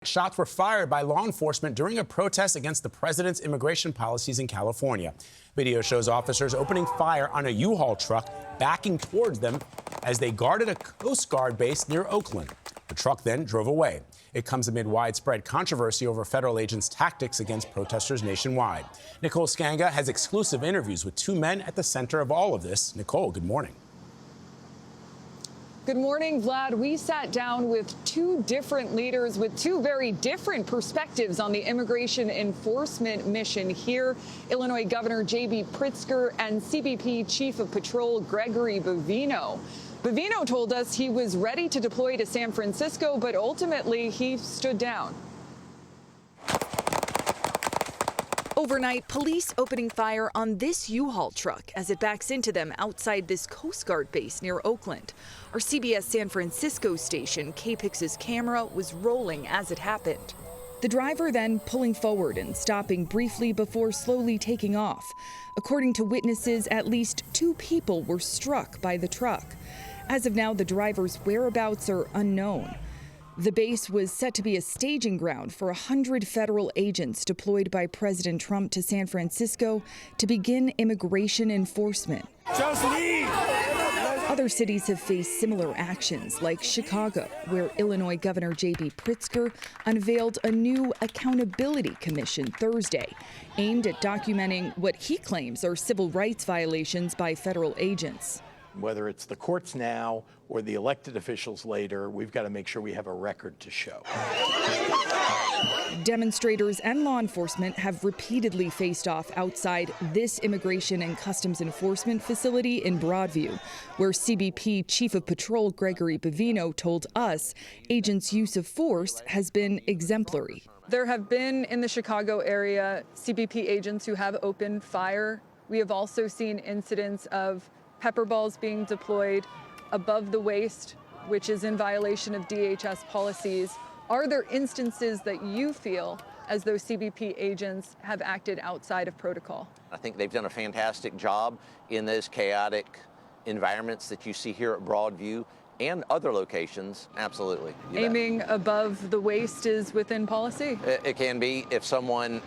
shots were fired by law enforcement during a protest against the president's immigration policies in California. Video shows officers opening fire on a U-Haul truck, backing towards them as they guarded a Coast Guard base near Oakland. The truck then drove away. It comes amid widespread controversy over federal agents' tactics against protesters nationwide. Nicole Sganga has exclusive interviews with two men at the center of all of this. Nicole, good morning. Good morning, Vlad. We sat down with two different leaders with two very different perspectives on the immigration enforcement mission here. Illinois Governor J.B. Pritzker and CBP Chief of Patrol Gregory Bovino. Bovino told us he was ready to deploy to San Francisco, but ultimately he stood down. Overnight, police opening fire on this U-Haul truck as it backs into them outside this Coast Guard base near Oakland. Our CBS San Francisco station, KPIX's camera, was rolling as it happened. The driver then pulling forward and stopping briefly before slowly taking off. According to witnesses, at least 2 people were struck by the truck. As of now, the driver's whereabouts are unknown. The base was set to be a staging ground for 100 federal agents deployed by President Trump to San Francisco to begin immigration enforcement. Just leave! Other cities have faced similar actions, like Chicago, where Illinois Governor J.B. Pritzker unveiled a new accountability commission Thursday, aimed at documenting what he claims are civil rights violations by federal agents. Whether it's the courts now or the elected officials later, we've got to make sure we have a record to show. Demonstrators and law enforcement have repeatedly faced off outside this Immigration and Customs Enforcement facility in Broadview, where CBP Chief of Patrol Gregory Bovino told us agents' use of force has been exemplary. There have been in the Chicago area CBP agents who have opened fire. We have also seen incidents of pepper balls being deployed above the waist, which is in violation of DHS policies. Are there instances that you feel as though CBP agents have acted outside of protocol? I think they've done a fantastic job in those chaotic environments that you see here at Broadview and other locations. Absolutely. Aiming above the waist is within policy? It can be. If someone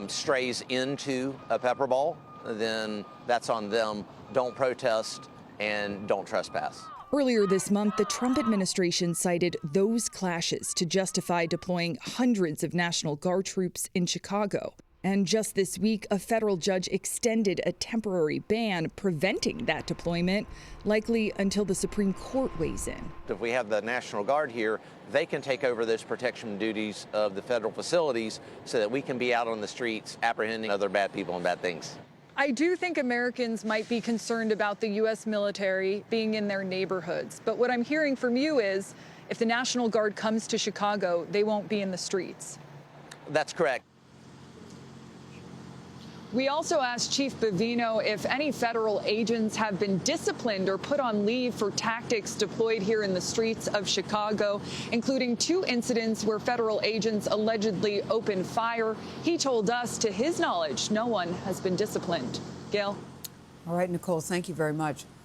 strays into a pepper ball, then that's on them. Don't protest and don't trespass. Earlier this month, the Trump administration cited those clashes to justify deploying hundreds of National Guard troops in Chicago. And just this week, a federal judge extended a temporary ban preventing that deployment, likely until the Supreme Court weighs in. If we have the National Guard here, they can take over those protection duties of the federal facilities so that we can be out on the streets apprehending other bad people and bad things. I do think Americans might be concerned about the U.S. military being in their neighborhoods. But what I'm hearing from you is if the National Guard comes to Chicago, they won't be in the streets. That's correct. We also asked Chief Bovino if any federal agents have been disciplined or put on leave for tactics deployed here in the streets of Chicago, including 2 incidents where federal agents allegedly opened fire. He told us, to his knowledge, no one has been disciplined. Gayle? All right, Nicole, thank you very much.